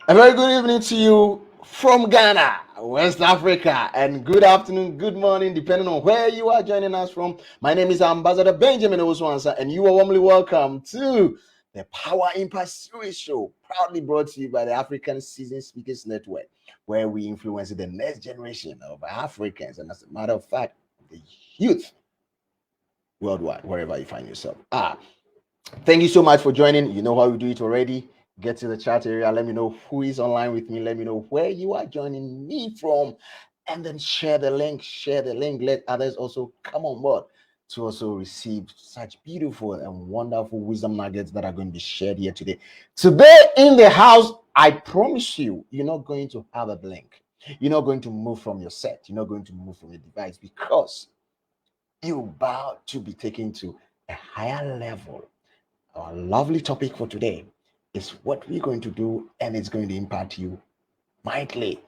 A very good evening to you from Ghana, West Africa, and good afternoon, good morning, depending on where you are joining us from. My name is Ambassador Benjamin Owusu-Ansah, and you are warmly welcome to the Power Impact Series Show, proudly brought to you by the African Seasoned Speakers Network, where we influence the next generation of Africans, and as a matter of fact, the youth worldwide, wherever you find yourself. Thank you so much for joining. You know how we do it already. Get to the chat area. Let me know who is online with me. Let me know where you are joining me from. And then share the link. Share the link. Let others also come on board to also receive such beautiful and wonderful wisdom nuggets that are going to be shared here today. Today in the house, I promise you, you're not going to have a blink. You're not going to move from your set. You're not going to move from your device because you're about to be taken to a higher level. Our lovely topic for today is what we're going to do, and it's going to impact you mightily.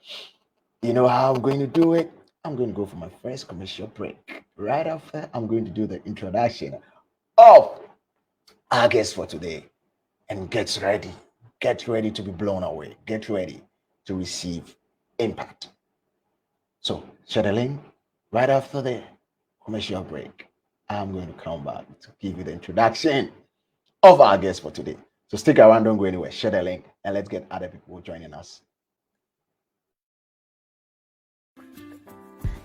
You know how I'm going to do it? I'm going to go for my first commercial break. Right after, I'm going to do the introduction of our guest for today. And get ready to be blown away. Get ready to receive impact. So, share the link right after the commercial break. I'm going to come back to give you the introduction of our guest for today. So stick around, don't go anywhere. Share the link and let's get other people joining us.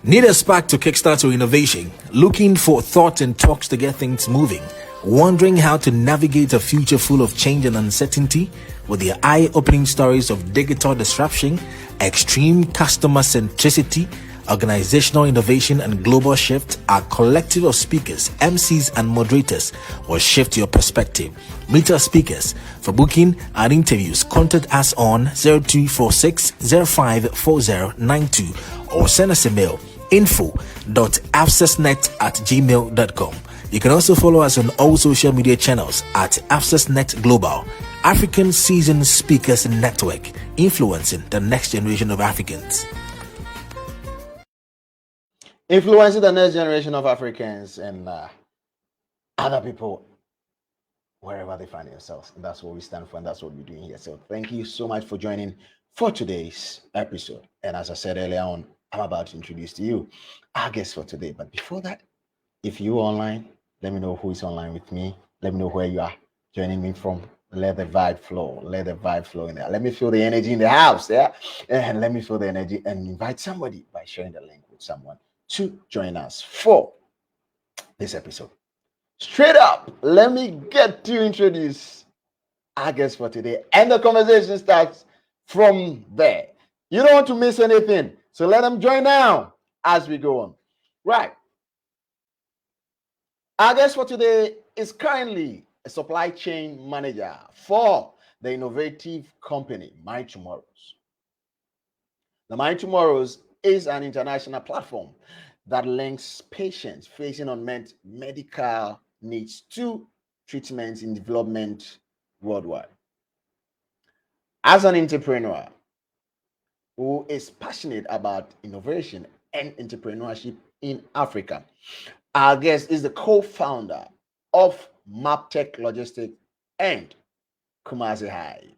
Need a spark to kickstart your innovation? Looking for thoughts and talks to get things moving? Wondering how to navigate a future full of change and uncertainty? With the eye-opening stories of digital disruption, extreme customer centricity, organizational innovation, and global shift, our collective of speakers, MCs, and moderators will shift your perspective. Meet our speakers. For booking and interviews, contact us on 0246 054092 or send us a mail info.abscessnet@gmail.com. You can also follow us on all social media channels at AbscessNet Global, African Seasoned Speakers Network, influencing the next generation of Africans. Influencing the next generation of Africans and other people wherever they find themselves. And that's what we stand for, and that's what we're doing here. So thank you so much for joining for today's episode. And as I said earlier on, I'm about to introduce to you our guest for today. But before that, if you're online, let me know who is online with me. Let me know where you are joining me from. Let the vibe flow. Let the vibe flow in there. Let me feel the energy in the house. Yeah. And let me feel the energy and invite somebody by sharing the link with someone to join us for this episode. Straight up, let me get to introduce our guest for today. And the conversation starts from there. You don't want to miss anything. So let them join now as we go on. Right. Our guest for today is currently a supply chain manager for the innovative company My Tomorrows. The My Tomorrows is an international platform that links patients facing unmet medical needs to treatments in development worldwide. As an entrepreneur who is passionate about innovation and entrepreneurship in Africa, our guest is the co-founder of MapTech Logistics and Kumasi Hive.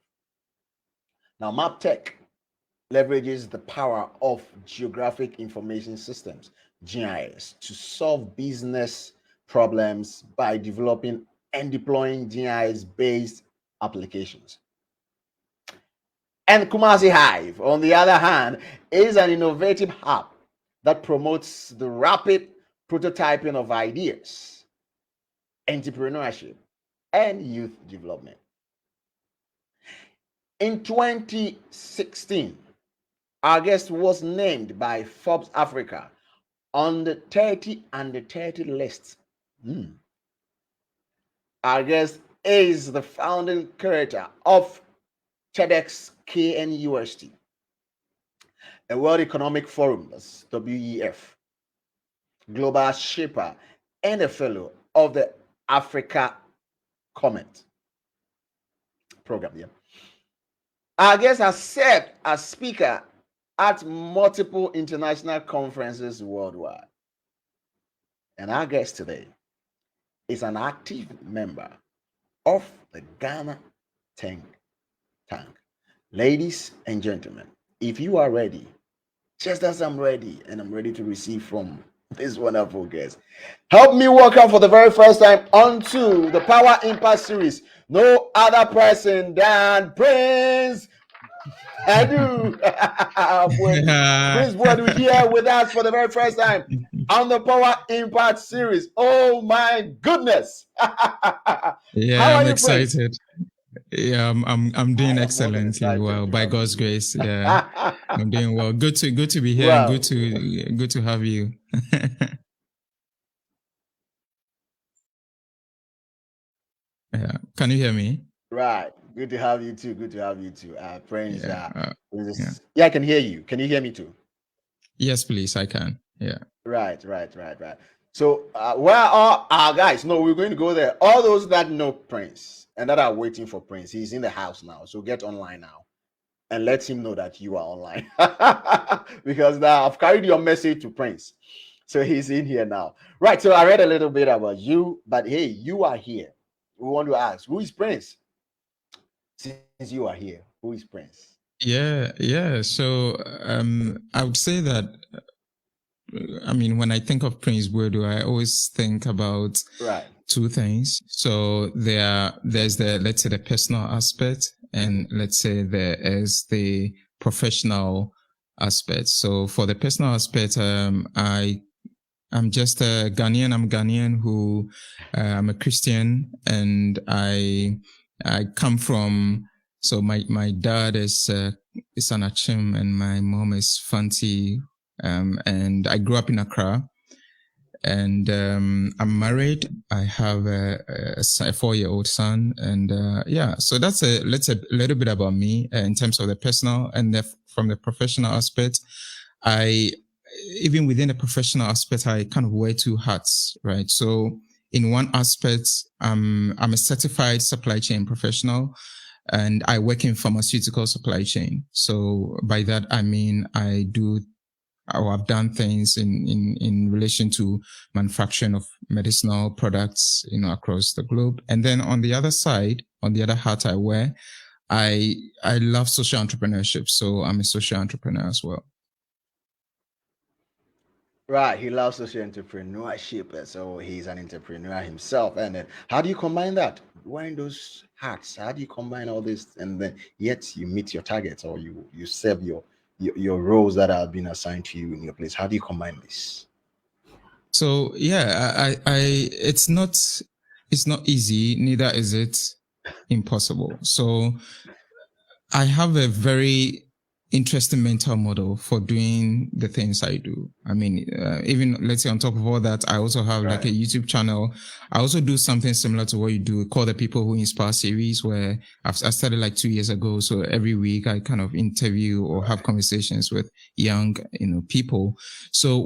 Now, MapTech leverages the power of geographic information systems, GIS, to solve business problems by developing and deploying GIS-based applications. And Kumasi Hive, on the other hand, is an innovative hub that promotes the rapid prototyping of ideas, entrepreneurship, and youth development. In 2016, our guest was named by Forbes Africa on the 30 under 30 list. Our guest is the founding curator of TEDx KNUST, a World Economic Forum, that's WEF, global shaper, and a fellow of the Africa Comment program. Yeah. Our guest has served as speaker at multiple international conferences worldwide. And our guest today is an active member of the Ghana Think Tank. Ladies and gentlemen, if you are ready, just as I'm ready, and I'm ready to receive from this wonderful guest, help me welcome for the very first time onto the Power Impact series. No other person than Prince Boadu. Prince Boadu here with us for the very first time on the Power Impact series. Oh my goodness! Yeah, How are I'm you, Prince? excited. Yeah, I'm I doing am more than excellently excited well to by have God's you. grace. Yeah, I'm doing well. Good to be here and Well, good to have you. Yeah. Can you hear me? right. Good to have you too. Good to have you too. Prince, Yeah. Yeah. yeah, I can hear you. Can you hear me too? Yes, please. I can. Yeah. Right. So, where are our guys? No, we're going to go there. All those that know Prince and that are waiting for Prince, he's in the house now. So get online now and let him know that you are online. Because now I've carried your message to Prince. So he's in here now. Right. So I read a little bit about you, but hey, you are here. We want to ask, who is Prince? Since you are here, who is Prince? Yeah. So I would say that I mean when I think of Prince Boadu, I always think about Right. two things. So there's the, let's say, the personal aspect, and let's say there is the professional aspect. So for the personal aspect, I'm just a Ghanaian. I'm Ghanaian who I'm a Christian, and I come from. So my dad is an Achim, and my mom is Fanti, and I grew up in Accra, and I'm married. I have a 4-year-old son, and yeah. So that's let's a little bit about me in terms of the personal, and from the professional aspect. I Even within the professional aspect, I kind of wear two hats, right? So in one aspect, I'm a certified supply chain professional, and I work in pharmaceutical supply chain. So by that I mean I do or I've done things in relation to manufacturing of medicinal products, across the globe. And then on the other side, on the other hat I wear, I love social entrepreneurship. So I'm a social entrepreneur as well. Right. He loves social entrepreneurship. So he's an entrepreneur himself. And then how do you combine that? Wearing those hats, how do you combine all this and then yet you meet your targets or you serve your roles that have been assigned to you in your place? How do you combine this? So yeah, it's not easy, neither is it impossible. So I have a very interesting mental model for doing the things I do. I mean, even let's say on top of all that, I also have like a YouTube channel. I also do something similar to what you do, called the People Who Inspire series, where I started like 2 years ago. So every week I kind of interview or have conversations with young, people. So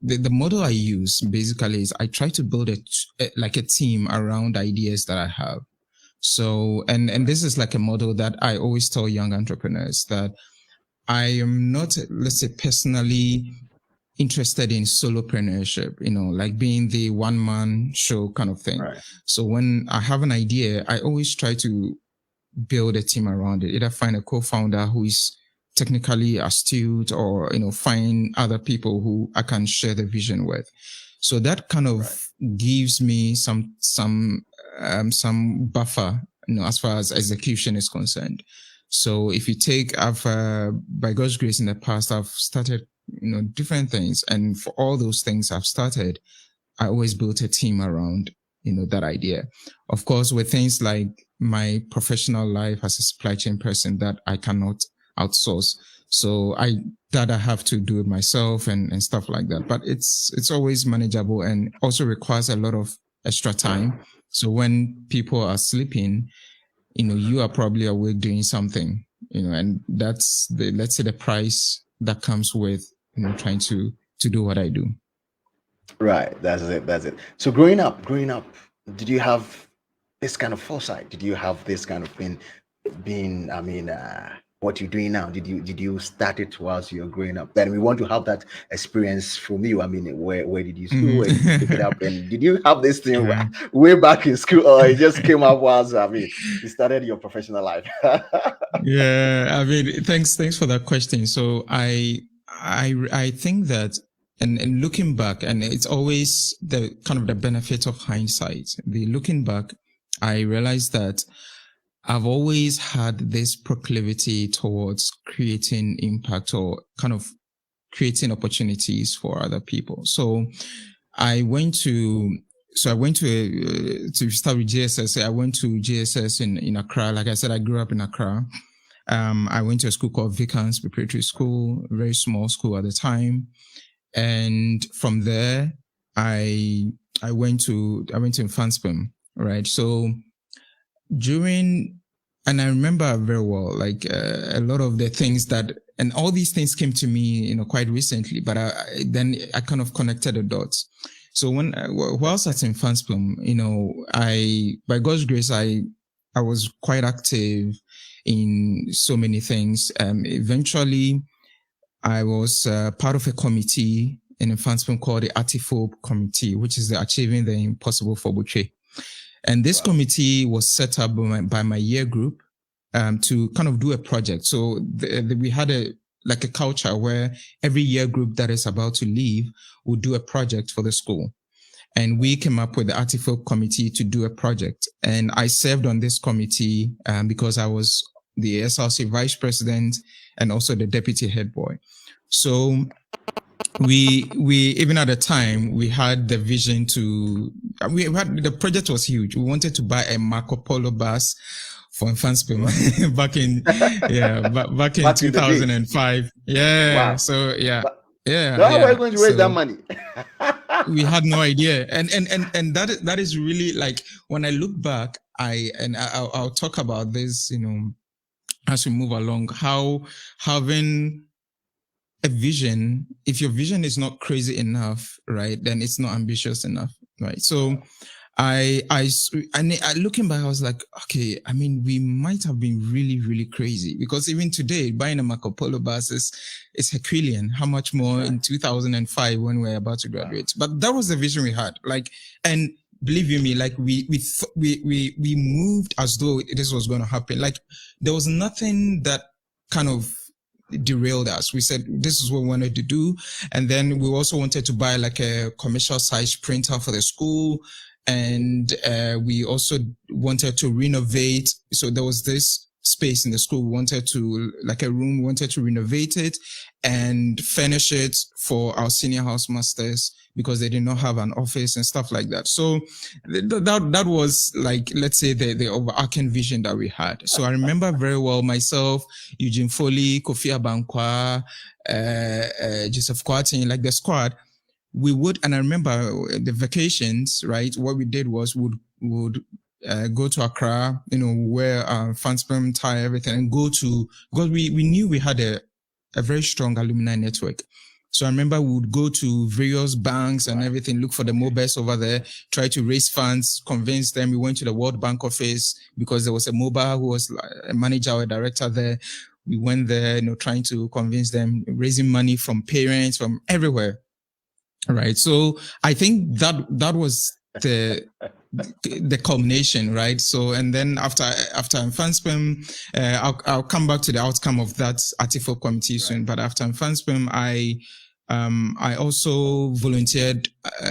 the model I use basically is I try to build like a team around ideas that I have. So, and this is like a model that I always tell young entrepreneurs that I am not, let's say, personally interested in solopreneurship, like being the one man show kind of thing. Right. So when I have an idea, I always try to build a team around it, either find a co-founder who is technically astute or, find other people who I can share the vision with. So that kind of gives me some buffer, as far as execution is concerned. So if you take, by God's grace in the past, I've started, different things. And for all those things I've started, I always built a team around, that idea. Of course, with things like my professional life as a supply chain person that I cannot outsource. So I have to do it myself and stuff like that. But it's always manageable and also requires a lot of extra time. So when people are sleeping, you are probably awake doing something, and that's let's say the price that comes with, trying to do what I do. Right. That's it. So growing up, did you have this kind of foresight? Did you have this kind of thing being, I mean, what you're doing now? Did you start it whilst you're growing up? Then we want to have that experience from you. I mean, where did you school? Where did you pick it up? And did you have this thing Yeah. way back in school, or it just came up whilst you started your professional life? Yeah, I mean, thanks for that question. So I think that, and looking back, and it's always the kind of the benefit of hindsight. The looking back, I realized that I've always had this proclivity towards creating impact or kind of creating opportunities for other people. So I went to to start with JSS. I went to JSS in Accra. Like I said, I grew up in Accra. I went to a school called Vicans Preparatory School, a very small school at the time. And from there, I went to Infanspem, right? So and I remember very well, like a lot of the things and all these things came to me, quite recently, but then I kind of connected the dots. So whilst at Infanspem, by God's grace, I was quite active in so many things. Eventually, I was part of a committee in Infanspem called the ATIFOB Committee, which is the Achieving the Impossible for Butche. And this committee was set up by my year group to kind of do a project. So we had a culture where every year group that is about to leave would do a project for the school. And we came up with the ATIFOB committee to do a project. And I served on this committee because I was the SLC vice president and also the deputy head boy. So we even at the time we had the vision the project was huge. We wanted to buy a Marco Polo bus for Infanspem back in 2005. Yeah. Wow. So yeah. So how are you going to raise that money? We had no idea. And that is really, like, when I look back, I'll talk about this, as we move along, how having a vision, if your vision is not crazy enough, right, then it's not ambitious enough, right? So I looking back, I was like, okay, I mean, we might have been really, really crazy, because even today, buying a Marco Polo bus is Herculean. How much more in 2005 when we were about to graduate? But that was the vision we had. Like, and believe you me, like we moved as though this was going to happen. Like, there was nothing that kind of derailed us. We said this is what we wanted to do, and then we also wanted to buy like a commercial size printer for the school, and we also wanted to renovate. So there was this space in the school. We wanted to, like a room, we wanted to renovate it and furnish it for our senior housemasters, because they did not have an office and stuff like that. So that was, like, let's say the overarching vision that we had. So I remember very well myself, Eugene Foley, Kofi Abankwa, Joseph Kwartin, like the squad. We would, and I remember the vacations, right? What we did was would go to Accra, wear Fansperm tie, everything, and because we knew we had a very strong alumni network. So I remember we would go to various banks and everything, look for the mobiles over there, try to raise funds, convince them. We went to the World Bank office because there was a mobile who was a manager or a director there. We went there, trying to convince them, raising money from parents, from everywhere. Right. So I think that was the culmination, right? So, and then after Infanspem, I'll come back to the outcome of that ATIFOB committee soon. But after Infanspem, I also volunteered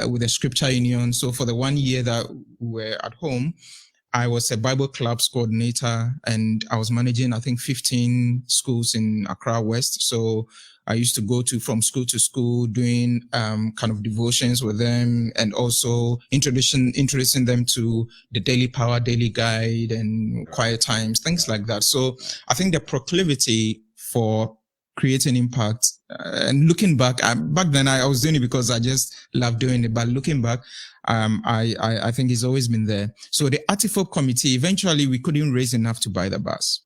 with the Scripture Union. So for the 1 year that we were at home, I was a Bible clubs coordinator, and I was managing, I think, 15 schools in Accra West. So I used to go from school to school, doing kind of devotions with them, and also introducing them to the Daily Power, Daily Guide, and Quiet Times, things like that. So I think the proclivity for creating impact, and looking back then I was doing it because I just loved doing it. But looking back, I think it's always been there. So the ATIFOB committee, eventually we couldn't raise enough to buy the bus.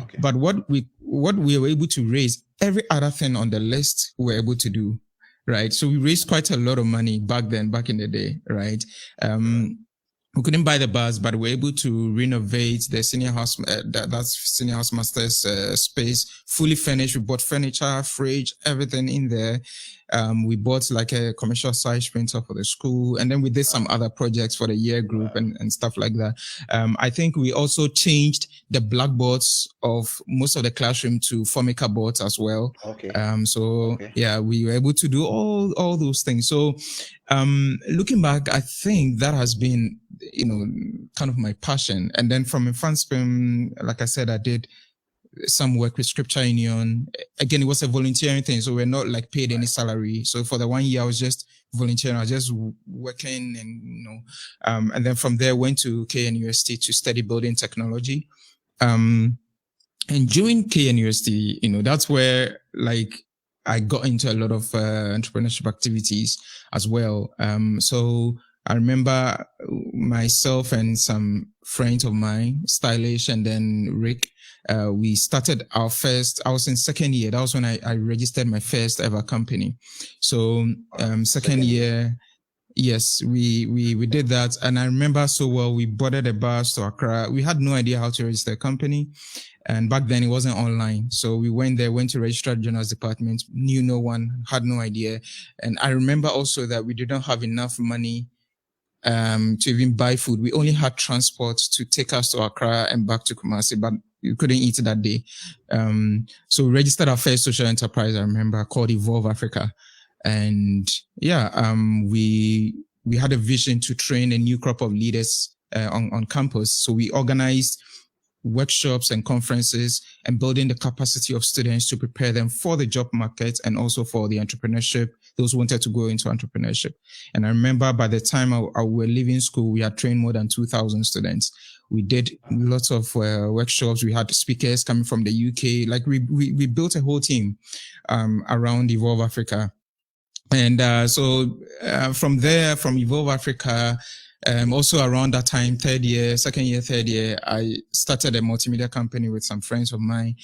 Okay. But what we were able to raise, every other thing on the list we were able to do, right? So we raised quite a lot of money back in the day, right? we couldn't buy the bus, but we were able to renovate the senior house, that's senior house master's space, fully furnished. We bought furniture, fridge, everything in there. We bought like a commercial size printer for the school, and then we did some other projects for the year group and stuff like that. I think we also changed the blackboards of most of the classroom to Formica boards as well. Okay. Yeah, we were able to do all those things. So looking back, I think that has been, kind of my passion. And then from Infanspem, like I said, I did some work with Scripture Union. Again, it was a volunteering thing, so we're not like paid any salary. So for the 1 year, I was just volunteering. I was just working, and then from there went to KNUST to study building technology. And during KNUST, that's where like I got into a lot of entrepreneurship activities as well. So I remember myself and some friends of mine, Stylish and then Rick, we started our first, I was in second year. That was when I registered my first ever company. So second year, yes, we did that. And I remember so well, we boarded a bus to Accra. We had no idea how to register a company. And back then it wasn't online. So we went to Registrar General's department, knew no one, had no idea. And I remember also that we didn't have enough money to even buy food. We only had transport to take us to Accra and back to Kumasi, but you couldn't eat that day. So we registered our first social enterprise, I remember, called Evolve Africa. And we had a vision to train a new crop of leaders on campus. So we organized workshops and conferences and building the capacity of students to prepare them for the job market and also for the entrepreneurship, those who wanted to go into entrepreneurship. And I remember by the time I were leaving school, we had trained more than 2,000 students. We did lots of workshops. We had speakers coming from the UK. Like we built a whole team around Evolve Africa. And from there, from Evolve Africa, also around that time, second year, third year, I started a multimedia company with some friends of mine,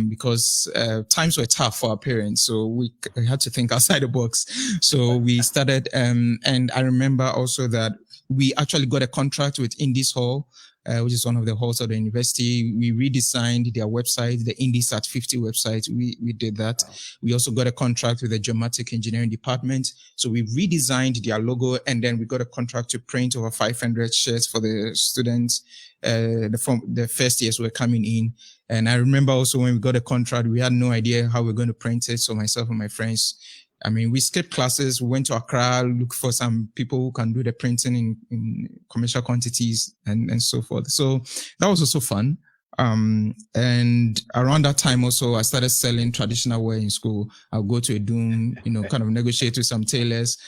because times were tough for our parents. So we had to think outside the box. So we started, and I remember also that we actually got a contract with Indies Hall, which is one of the halls of the university. We redesigned their website, the IndieSat 50 website. We did that. We also got a contract with the Geomatic Engineering Department. So we redesigned their logo, and then we got a contract to print over 500 shirts for the students. The first years were coming in. And I remember also when we got a contract, we had no idea how we're going to print it. So myself and my friends, we skipped classes, we went to Accra, looked for some people who can do the printing in commercial quantities and so forth. So that was also fun. And around that time also, I started selling traditional wear in school. I'll go to a Doom, kind of negotiate with some tailors,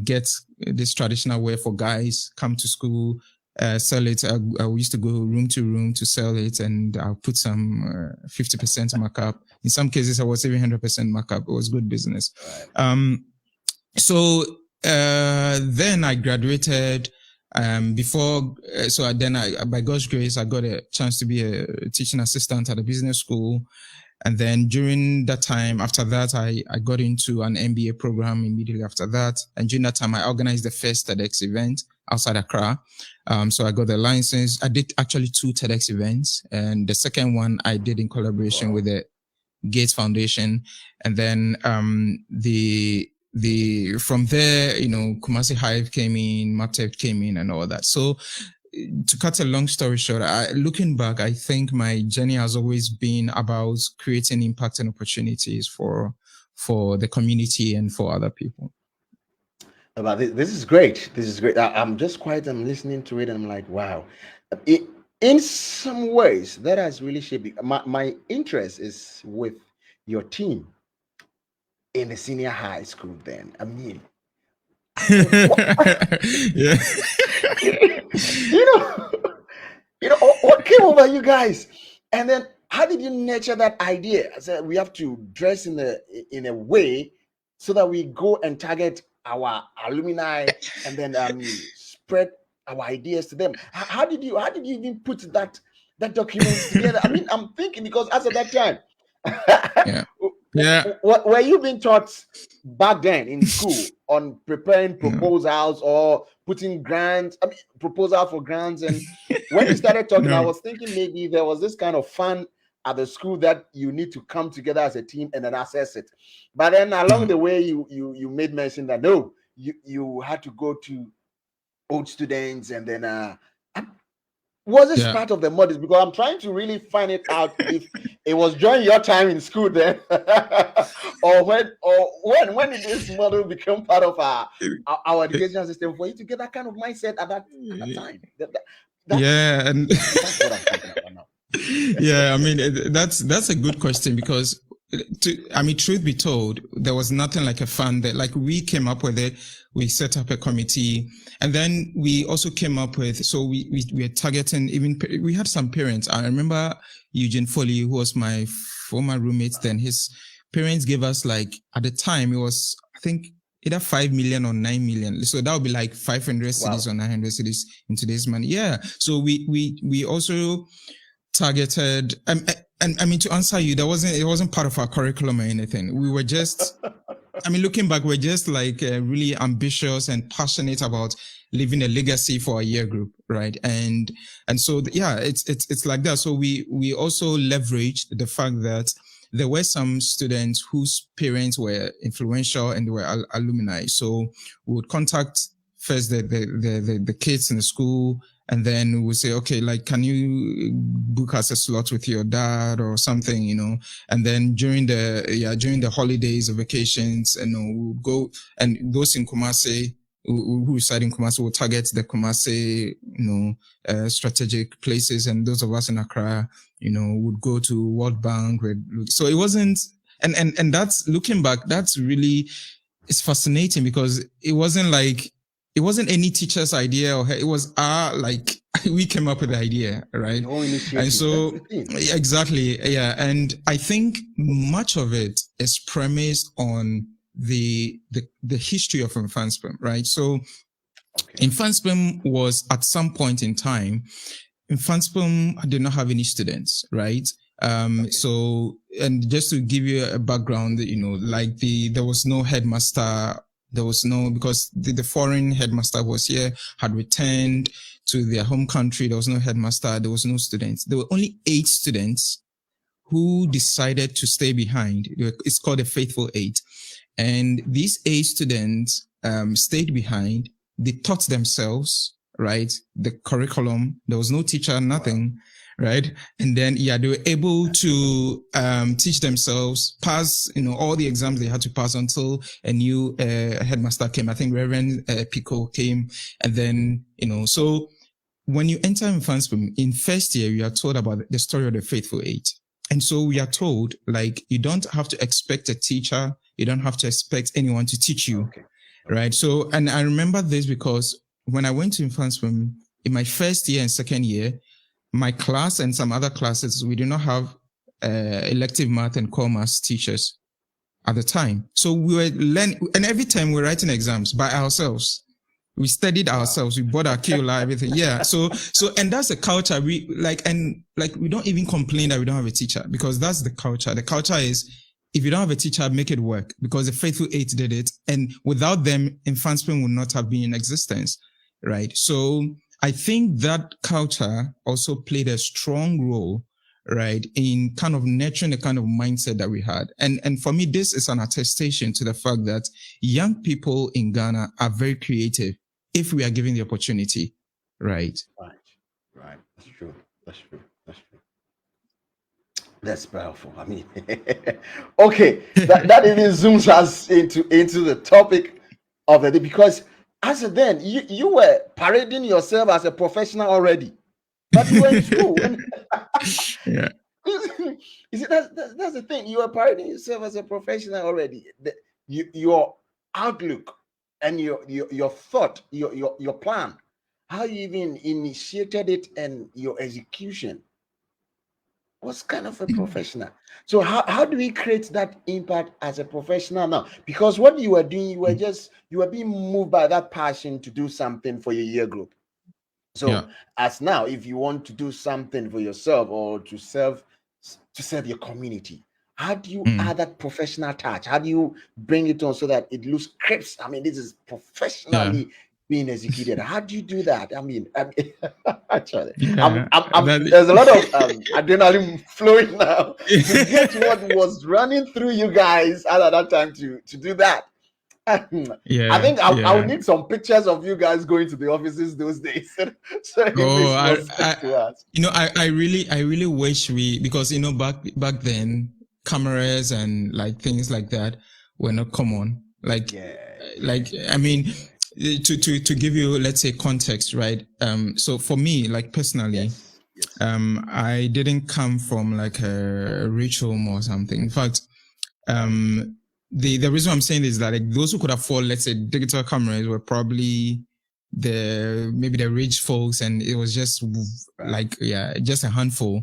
get this traditional wear for guys, come to school, sell it. I used to go room to room to sell it, and I'll put some 50% markup. In some cases, I was even 100% markup. It was good business. So then I graduated. By God's grace, I got a chance to be a teaching assistant at a business school. And then during that time, after that, I got into an MBA program immediately after that. And during that time, I organized the first TEDx event outside Accra. So I got the license. I did actually 2 TEDx events. And the second one I did in collaboration with the Gates Foundation. And then from there, Kumasi Hive came in, MapTech came in and all that. So to cut a long story short, looking back, I think my journey has always been about creating impact and opportunities for the community and for other people. But this is great. This is great. I'm just quiet. I'm listening to it, and I'm like, wow. In some ways, that has really shaped my interest is with your team in the senior high school. Then, yeah. What came over you guys, and then how did you nurture that idea? I said we have to dress in a way so that we go and target our alumni, and then spread our ideas to them. How did you even put that document together? I'm thinking because as at that time, were you being taught back then in school on preparing proposals or putting grants, I mean, proposal for grants. And when you started talking, I No. was thinking maybe there was this kind of fun at the school that you need to come together as a team and then access it. But then along the way, you made mention that no, you had to go to old students, and then was this Yeah. part of the models? Because I'm trying to really find it out if it was during your time in school then, or when did this model become part of our educational system for you to get that kind of mindset at that time? That's, Yeah, and that's what I'm talking about now. yeah, I mean that's a good question, because I mean, truth be told, there was nothing like a fund that, like, we came up with it. We set up a committee, and then we also came up with, so we were targeting, even we had some parents. I remember Eugene Foley, who was my former roommate. Then his parents gave us, like, at the time it was, I think, either 5 million or 9 million. So that would be like 500 cities or 900 cities in today's money. Yeah. So we also targeted, and I mean, to answer you, it wasn't part of our curriculum or anything. We were just, I mean, looking back, we're just like really ambitious and passionate about leaving a legacy for our year group, right? And so yeah, it's like that. So we also leveraged the fact that there were some students whose parents were influential and they were alumni. So we would contact first the kids in the school, and then we'll say, okay, like, can you book us a slot with your dad or something, you know? And then during the holidays or vacations, and we'll go, and those in Kumasi who reside in Kumasi will target the Kumasi, strategic places, and those of us in Accra, would go to World Bank. So it wasn't, and that's, looking back, that's really, it's fascinating, because it wasn't any teacher's idea, or it was we came up with the idea, right? And so, exactly, yeah. And I think much of it is premised on the history of Infanspem, right? So, Infanspem was, at some point in time, Infanspem did not have any students, right? So, and just to give you a background, there was no headmaster. There was no, because the foreign headmaster was here, had returned to their home country. There was no headmaster. There was no students. There were only 8 students who decided to stay behind. It's called the Faithful 8. And these 8 students stayed behind. They taught themselves, right? The curriculum. There was no teacher, nothing. Wow. Right. And then, they were able to teach themselves, pass, all the exams they had to pass until a new headmaster came. I think Reverend Pico came. And then, so when you enter Infanspem, in first year, you are told about the story of the Faithful 8. And so we are told, like, you don't have to expect a teacher. You don't have to expect anyone to teach you. Okay. Right. So, and I remember this because when I went to Infanspem in my first year and second year, my class and some other classes, we did not have elective math and core maths teachers at the time. So we were learning, and every time we were writing exams by ourselves. We studied ourselves. We bought our Kiola, everything. Yeah. So, and that's the culture we we don't even complain that we don't have a teacher, because that's the culture. The culture is, if you don't have a teacher, make it work, because the Faithful 8 did it. And without them, Infanspem would not have been in existence. Right. So, I think that culture also played a strong role, right, in kind of nurturing the kind of mindset that we had. And for me, this is an attestation to the fact that young people in Ghana are very creative if we are given the opportunity, right? Right. That's true. That's powerful. I mean, okay, that even zooms us into the topic of the day, because as then, you were parading yourself as a professional already, but you were in school. Yeah. You see, that's the thing. You were parading yourself as a professional already. Your outlook and your thought, your plan, how you even initiated it, and your execution was kind of a professional. So how do we create that impact as a professional now? Because what you were doing, you were being moved by that passion to do something for your year group. So as now, if you want to do something for yourself or to serve your community, how do you add that professional touch? How do you bring it on so that it looks crisp? I mean, this is professionally being executed. How do you do that? I mean actually, Yeah, there's a lot of adrenaline flowing now to get what was running through you guys at that time to do that. I yeah, think I would yeah. need some pictures of you guys going to the offices those days, so it Oh, makes more sense to us. I really wish we, because back then cameras and like things like that were not common. Yeah, I mean, to give you, let's say, context, right? So for me, like personally, yes, yes. I didn't come from like a rich home or something. In fact, the reason I'm saying is that like those who could afford, let's say, digital cameras were probably maybe the rich folks, and it was just like, yeah, just a handful.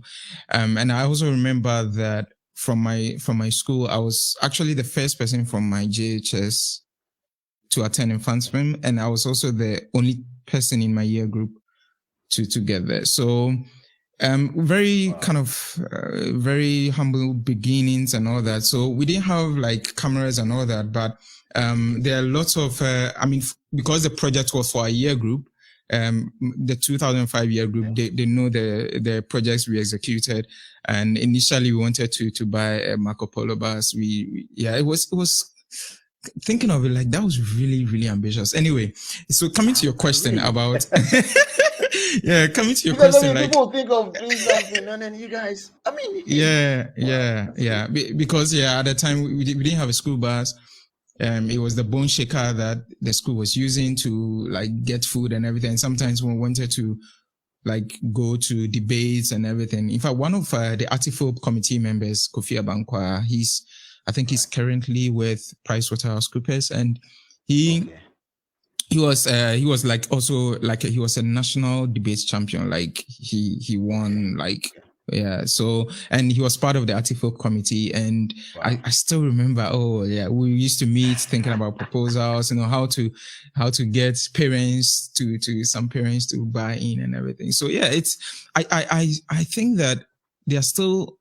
And I also remember that from my school, I was actually the first person from my JHS to attend infant swim, and I was also the only person in my year group to get there. So very kind of very humble beginnings and all that. So we didn't have like cameras and all that, but there are lots of because the project was for a year group, the 2005 year group, they know the projects we executed, and initially we wanted to buy a Marco Polo bus. It was thinking of it, like that was really, really ambitious. Anyway, so coming to your question Really? about yeah, coming to your Because I question, mean, like people think of doing something, and then you guys, I mean, hey, wow, that's yeah, good. because yeah, at the time we didn't have a school bus. It was the bone shaker that the school was using to like get food and everything. Sometimes when we wanted to like go to debates and everything. In fact, one of the Artifope committee members, Kofi Abankwa, I think he's currently with PricewaterhouseCoopers, and he Okay. he was like also like he was a national debates champion. Like he won like, yeah. So, and he was part of the Artifope committee, and Wow. I still remember. Oh yeah, we used to meet thinking about proposals. You know, how to get parents to some parents to buy in and everything. So yeah, I think that there are still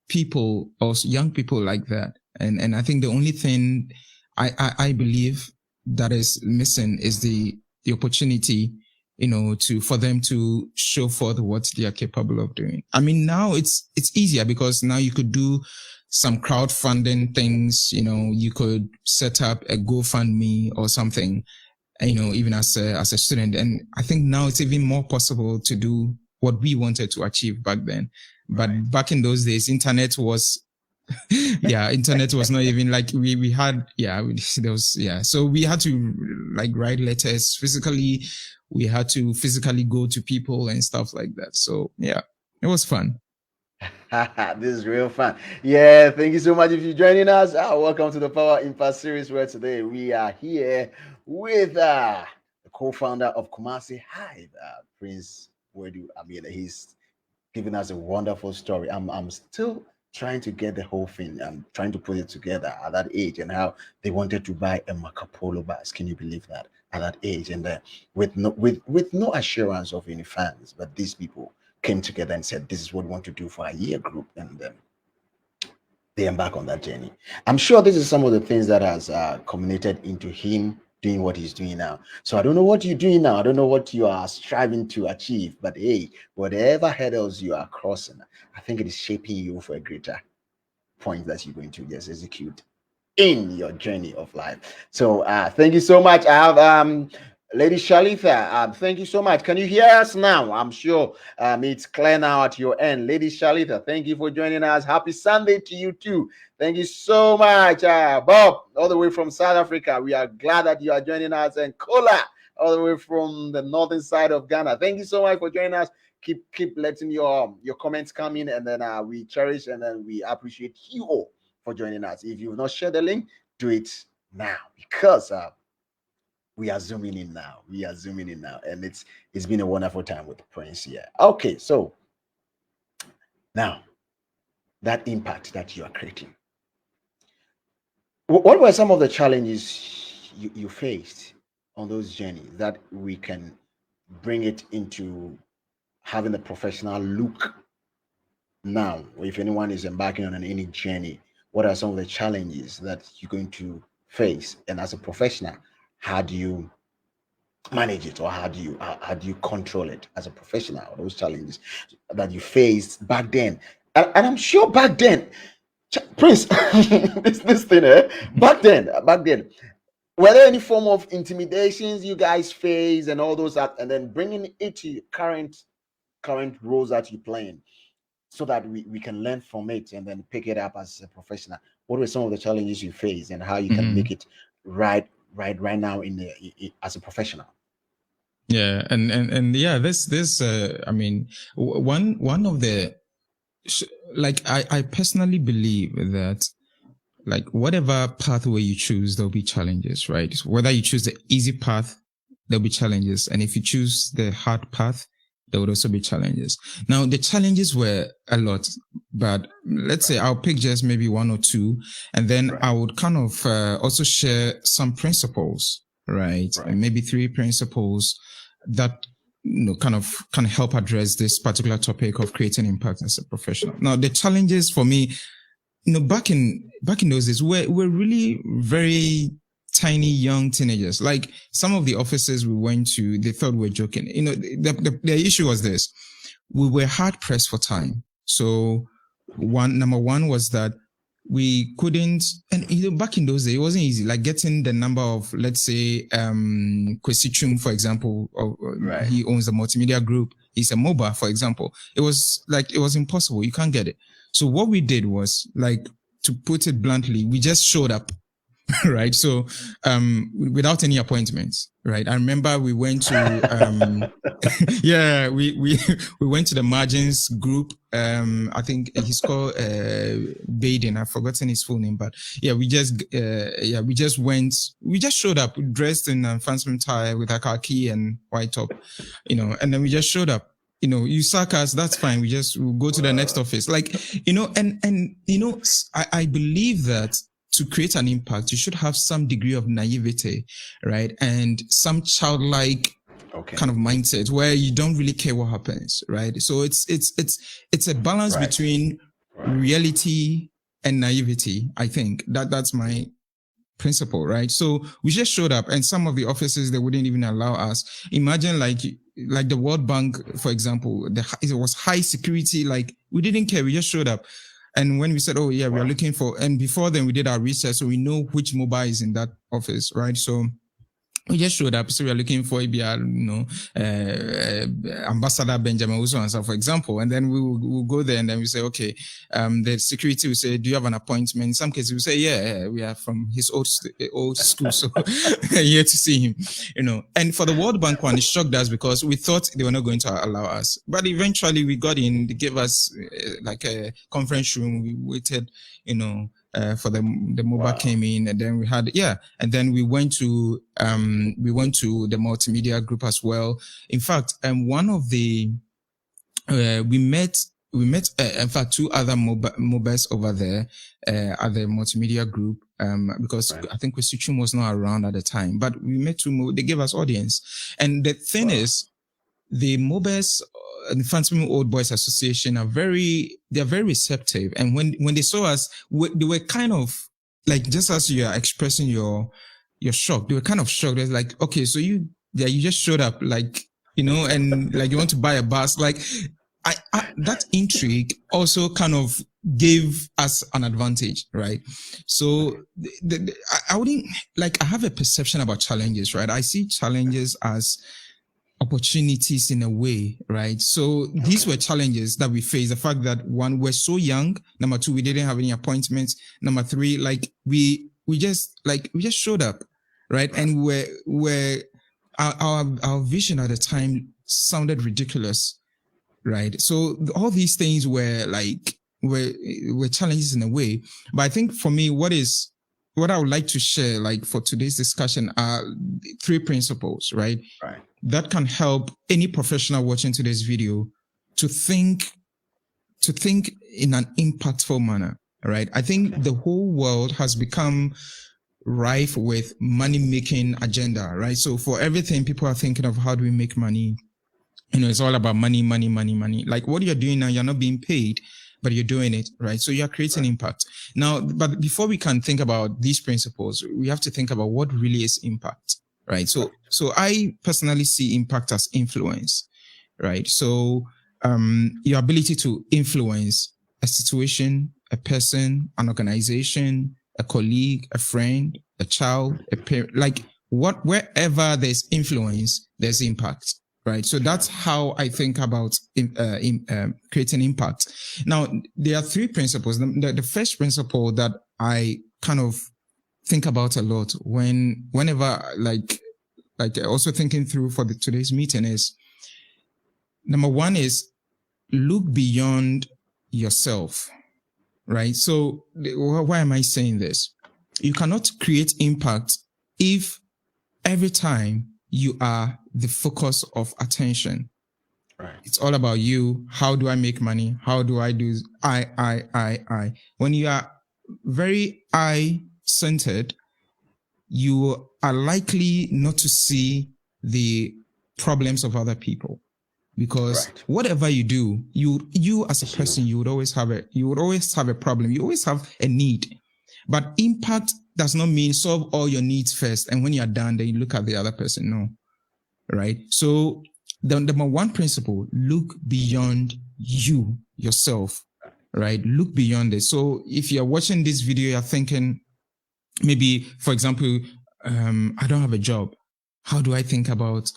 people or young people like that, and I think the only thing I believe that is missing is the opportunity, you know, for them to show forth what they are capable of doing. I mean, now it's easier because now you could do some crowdfunding things. You know, you could set up a GoFundMe or something, you know, even as a student. And I think now it's even more possible to do what we wanted to achieve back then. But Right. back in those days, internet was internet was not even like we had, there was, so we had to like write letters physically. We had to physically go to people and stuff like that. So yeah, it was fun. This is real fun. Yeah, thank you so much if you're joining us. Welcome to the Power Impact series, where today we are here with the co-founder of Kumasi Hive, Prince Boadu. I mean, he's giving us a wonderful story. I'm still trying to get the whole thing. I'm trying to put it together at that age, and how they wanted to buy a Marco Polo bus. Can you believe that at that age? And with no assurance of any fans, but these people came together and said, "This is what we want to do for a year group," and they embark on that journey. I'm sure this is some of the things that has culminated into him doing what he's doing now. So I don't know what you're doing now. I don't know what you are striving to achieve, but hey, whatever hurdles you are crossing, I think it is shaping you for a greater point that you're going to just execute in your journey of life. So thank you so much. I have Lady Shalitha. Thank you so much. Can you hear us now? I'm sure it's clear now at your end. Lady Shalitha, thank you for joining us. Happy Sunday to you too. Thank you so much. Bob, all the way from South Africa. We are glad that you are joining us. And Kola, all the way from the northern side of Ghana. Thank you so much for joining us. Keep letting your comments come in, and then we cherish and then we appreciate you all for joining us. If you've not shared the link, do it now, because we are zooming in now. We are zooming in now, and it's been a wonderful time with Prince here. Okay, so now that impact that you are creating, what were some of the challenges you faced on those journeys that we can bring it into having the professional look now? If anyone is embarking on any journey, what are some of the challenges that you're going to face? And as a professional, how do you manage it, or how do you control it as a professional? Those challenges that you faced back then, and I'm sure back then, Prince, this thing, back then, were there any form of intimidations you guys face and all those that, and then bringing it to current roles that you're playing, so that we can learn from it and then pick it up as a professional? What were some of the challenges you face and how you can make it right now as a professional? Yeah, and yeah, this I mean, one of the like I personally believe that like whatever pathway you choose, there'll be challenges, right? Whether you choose the easy path, there'll be challenges, and if you choose the hard path, there would also be challenges. Now, the challenges were a lot, but let's say I'll pick just maybe one or two, and then I would kind of also share some principles, right? And maybe 3 principles that kind of can help address this particular topic of creating impact as a professional. Now, the challenges for me, back in those days, we're really very tiny young teenagers. Like some of the offices we went to, they thought we were joking. The issue was this: we were hard pressed for time. So number one was that we couldn't, and back in those days, it wasn't easy. Like getting the number of, let's say, Kwesichum, for example, he owns the multimedia group. He's a mobile, for example. It was impossible. You can't get it. So what we did was, like, to put it bluntly, we just showed up, right? So, without any appointments, right? I remember we went to, we went to the margins group. I think he's called, Baden. I've forgotten his full name, but yeah, we just showed up dressed in a fancy tie with a khaki and white top, and then we just showed up. You sack us, that's fine. We'll go to the next office. Like, I believe that to create an impact, you should have some degree of naivety, right? And some childlike kind of mindset where you don't really care what happens, right? So it's a balance between reality and naivety. I think that's my principle, right? So we just showed up, and some of the offices, they wouldn't even allow us. Imagine like the World Bank, for example, it was high security. Like we didn't care. We just showed up. And when we said, oh yeah, we are looking for, and before then we did our research, so we know which mobile is in that office, right? So we just showed up. So we are looking for Ambassador Benjamin Usoansa, for example. And then we'll go there, and then we say, okay, the security will say, do you have an appointment? In some cases we say, yeah, we are from his old school. So here to see him, and for the World Bank one, it shocked us because we thought they were not going to allow us. But eventually we got in, they gave us like a conference room. We waited, for the mobile came in, and then we had, and then we went to the multimedia group as well. In fact, one of the, we met, in fact, 2 other mobiles over there, at the multimedia group, because I think Kwesichum was not around at the time, but we met 2 they gave us audience. And the thing is, the mobiles, the Phantom Old Boys Association they're very receptive. And when they saw us, they were kind of like, just as you are expressing your shock, they were kind of shocked. They're like, okay, so you just showed up, like, and like you want to buy a bus. Like that intrigue also kind of gave us an advantage, right? So I wouldn't, like, I have a perception about challenges, right? I see challenges as opportunities in a way, right? So these were challenges that we faced. The fact that 1, we're so young. Number 2, we didn't have any appointments. Number 3, like we just showed up, right? And our vision at the time sounded ridiculous, right? So all these things were challenges in a way. But I think for me, what I would like to share, like for today's discussion, are 3 principles, right? Right. That can help any professional watching today's video to think in an impactful manner, right? I think the whole world has become rife with money-making agenda, right? So for everything, people are thinking of how do we make money? It's all about money, money, money, money. Like what you're doing now, you're not being paid, but you're doing it, right? So you're creating impact. Now, but before we can think about these principles, we have to think about what really is impact, right? So I personally see impact as influence, right? So your ability to influence a situation, a person, an organization, a colleague, a friend, a child, a parent, like wherever there's influence, there's impact, right? So that's how I think about creating impact. Now, there are three principles. The first principle that I kind of think about a lot whenever like also thinking through for today's meeting is, number one is look beyond yourself, right? So why am I saying this? You cannot create impact if every time you are the focus of attention. Right. It's all about you. How do I make money? How do I do I? When you are very I-centered, you are likely not to see the problems of other people. Because whatever you do, you as a person, you would always have a problem. You always have a need. But impact does not mean solve all your needs first, and when you're done, then you look at the other person. No. Right? So the number one principle, look beyond yourself. Right? Look beyond it. So if you're watching this video, you're thinking, maybe, for example, I don't have a job. How do I think about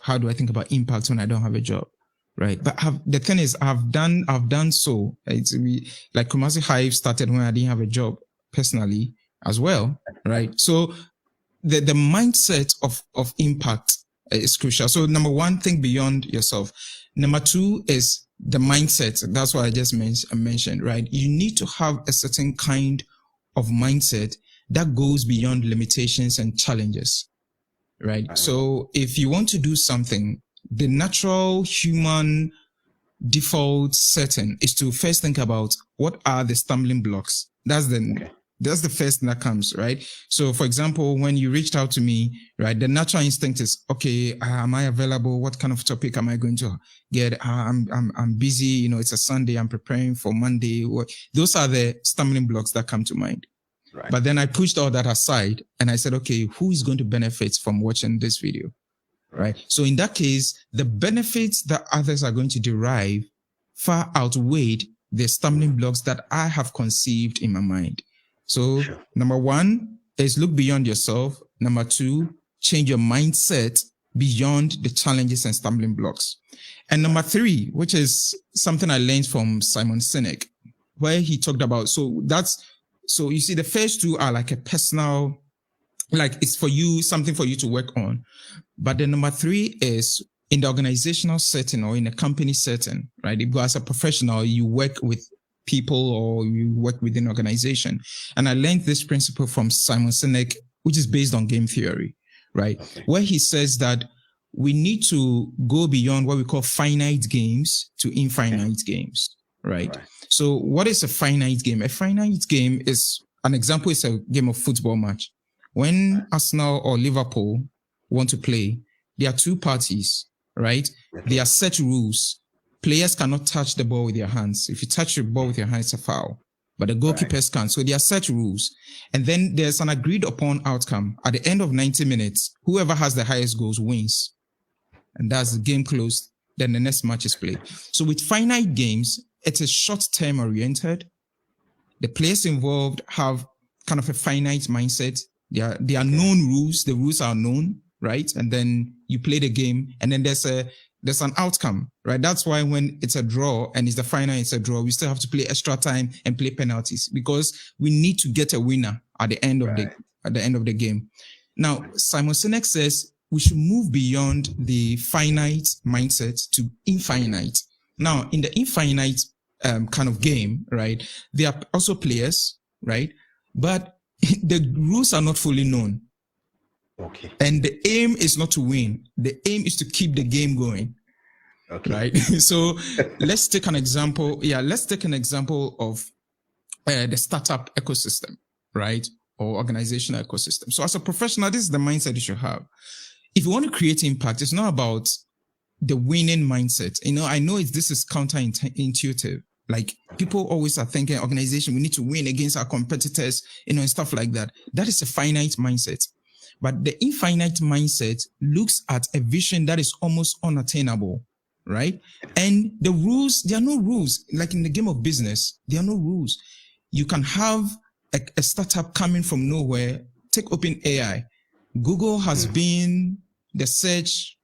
impact when I don't have a job? Right. But the thing is, I've done so. Like Kumasi Hive started when I didn't have a job personally as well. Right. So the mindset of impact is crucial. So number one, think beyond yourself. Number two is the mindset. That's what I just mentioned, right? You need to have a certain kind of mindset that goes beyond limitations and challenges. Right. So if you want to do something, the natural human default setting is to first think about what are the stumbling blocks. That's the first thing that comes, right? So for example, when you reached out to me, right, the natural instinct is, okay, am I available? What kind of topic am I going to get? I'm busy, it's a Sunday, I'm preparing for Monday. Those are the stumbling blocks that come to mind. Right. But then I pushed all that aside and I said, okay, who is going to benefit from watching this video? Right. So in that case, the benefits that others are going to derive far outweighed the stumbling blocks that I have conceived in my mind. So number one is look beyond yourself. Number two, change your mindset beyond the challenges and stumbling blocks. And number three, which is something I learned from Simon Sinek, where he talked about, so you see the first two are like a personal, like it's for you, something for you to work on. But the number three is in the organizational setting or in a company setting, right? If as a professional, you work with people or you work within an organization. And I learned this principle from Simon Sinek, which is based on game theory, right? Okay. Where he says that we need to go beyond what we call finite games to infinite games, right? So what is a finite game? A finite game is, an example is a game of football match. When Arsenal or Liverpool want to play, there are two parties, right? There are set rules. Players cannot touch the ball with their hands. If you touch the ball with your hands, it's a foul. But the goalkeepers can. So there are set rules. And then there's an agreed upon outcome. At the end of 90 minutes, whoever has the highest goals wins. And that's the game closed. Then the next match is played. So with finite games, it is short-term oriented. The players involved have kind of a finite mindset. There are known rules. The rules are known, right? And then you play the game, and then there's an outcome, right? That's why when it's a draw and it's the final, it's a draw, we still have to play extra time and play penalties because we need to get a winner at the end of the game. Now, Simon Sinek says we should move beyond the finite mindset to infinite. Now, in the infinite kind of game, right, there are also players, right? But the rules are not fully known. Okay. And the aim is not to win. The aim is to keep the game going. Okay. Right. So let's take an example. Yeah. Let's take an example of the startup ecosystem, right? Or organizational ecosystem. So as a professional, this is the mindset you should have. If you want to create impact, it's not about the winning mindset. I know this is counterintuitive. Like people always are thinking organization, we need to win against our competitors, and stuff like that. That is a finite mindset. But the infinite mindset looks at a vision that is almost unattainable, right? And the rules, there are no rules. Like in the game of business, there are no rules. You can have a startup coming from nowhere. Take OpenAI. Google has been the search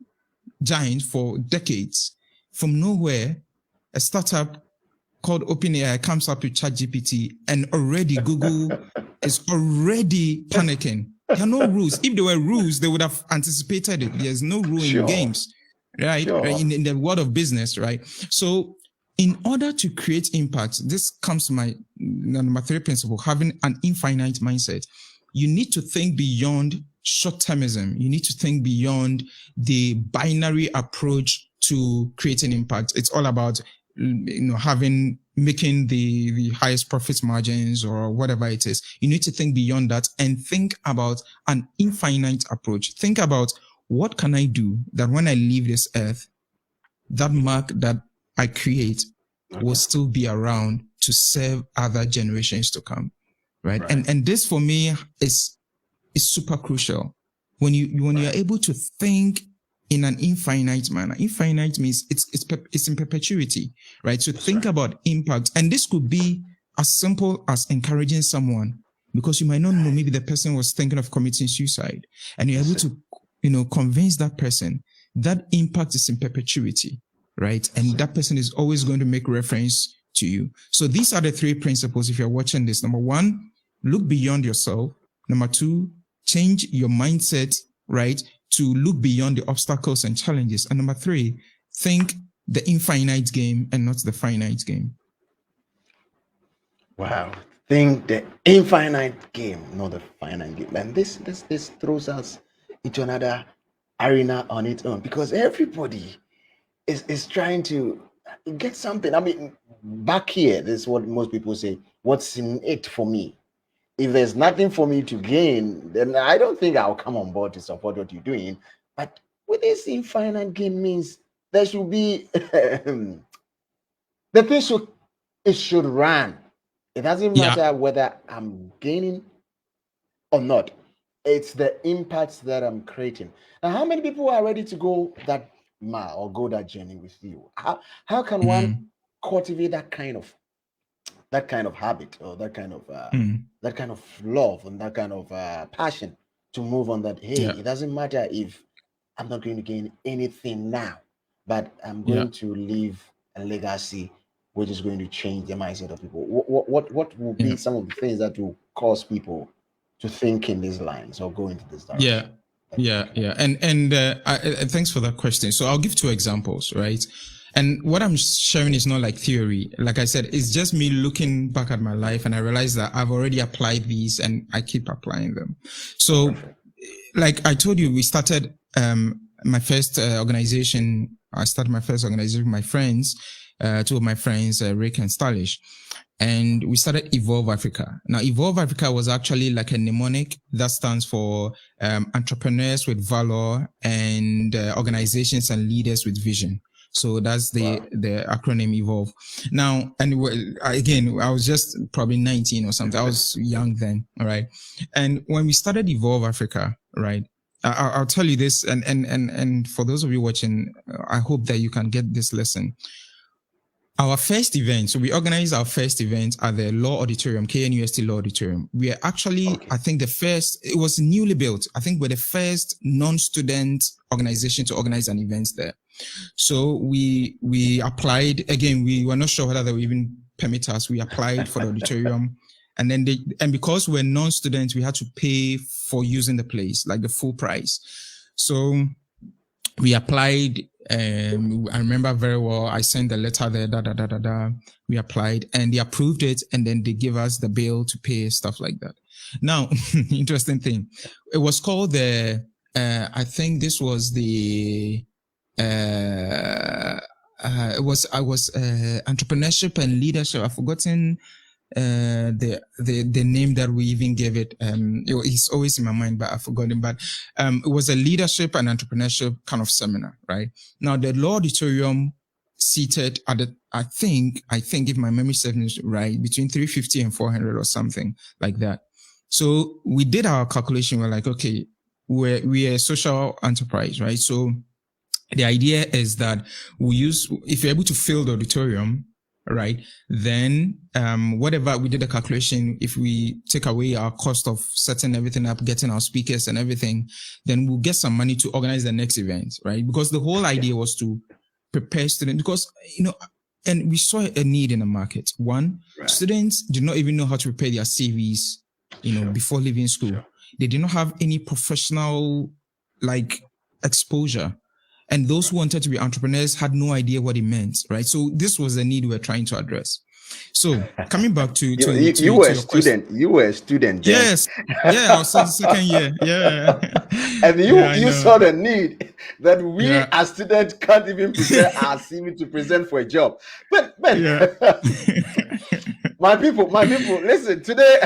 giant for decades. From nowhere, a startup called OpenAI comes up with ChatGPT, and already Google is already panicking. There are no rules. If there were rules, they would have anticipated it. There's no rule in games, right? Sure. In the world of business, right? So in order to create impact, this comes to my number 3 principle, having an infinite mindset. You need to think beyond short-termism. You need to think beyond the binary approach to creating impact. It's all about, making the highest profit margins or whatever it is. You need to think beyond that and think about an infinite approach. Think about, what can I do that when I leave this earth, that mark that I create will still be around to serve other generations to come, right? And this for me is super crucial. When you're able to think in an infinite manner. Infinite means it's in perpetuity, right? So think about impact. And this could be as simple as encouraging someone, because you might not know, maybe the person was thinking of committing suicide, and you're able to, convince that person that impact is in perpetuity, right? And that person is always going to make reference to you. So these are the 3 principles if you're watching this. Number 1, look beyond yourself. Number 2, change your mindset, right, to look beyond the obstacles and challenges. And number 3, think the infinite game and not the finite game. Wow. Think the infinite game, not the finite game. And this throws us into another arena on its own, because everybody is trying to get something. I mean, back here, this is what most people say, what's in it for me? If there's nothing for me to gain, then I don't think I'll come on board to support what you're doing. But with this infinite game means there should be the thing should run. It doesn't matter whether I'm gaining or not. It's the impacts that I'm creating. Now, how many people are ready to go that mile or go that journey with you? How can one cultivate that kind of habit, or that kind of love and that kind of passion to move on that? Hey, it doesn't matter if I'm not going to gain anything now, but I'm going to leave a legacy which is going to change the mindset of people. What will be some of the things that will cause people to think in these lines or go into this direction? And thanks for that question. So I'll give 2 examples, right? And what I'm sharing is not like theory. Like I said, it's just me looking back at my life, and I realize that I've already applied these and I keep applying them. So like I told you, we started my first organization. I started my first organization with my friends, 2 of my friends, Rick and Stylish. And we started Evolve Africa. Now, Evolve Africa was actually like a mnemonic that stands for entrepreneurs with valor and organizations and leaders with vision. So that's the acronym Evolve. Now, and again, I was just probably 19 or something. I was young then, all right? And when we started Evolve Africa, right, I'll tell you this, and for those of you watching, I hope that you can get this lesson. Our first event, so we organized our first event at the Law Auditorium, KNUST Law Auditorium. We are actually, I think it was newly built. I think we're the first non-student organization to organize an event there. So we applied, again, we were not sure whether they would even permit us. We applied for the auditorium, and then because we're non-students, we had to pay for using the place, like the full price. So we applied. I remember very well, I sent the letter there, we applied, and they approved it, and then they gave us the bill to pay, stuff like that. Now, interesting thing, it was called I think this was the, entrepreneurship and leadership. I've forgotten the name that we even gave it. It's always in my mind, but I've forgotten. But it was a leadership and entrepreneurship kind of seminar, right? Now the Law Auditorium seated at I think if my memory serves me right, between 350 and 400 or something like that. So we did our calculation. We're like, okay, we're a social enterprise, right? So the idea is that if you're able to fill the auditorium, right, then whatever we did a calculation, if we take away our cost of setting everything up, getting our speakers and everything, then we'll get some money to organize the next event, right? Because the whole idea was to prepare students, because, and we saw a need in the market. One, students did not even know how to prepare their CVs, before leaving school. Sure. They did not have any professional, exposure. And those who wanted to be entrepreneurs had no idea what it meant, right? So this was the need we were trying to address. So coming back to you were a student. You were a student. Then. Yes. Yeah, I was in the second year. Yeah. And you saw the need that we as students can't even prepare our CV to present for a job. But my people, listen, today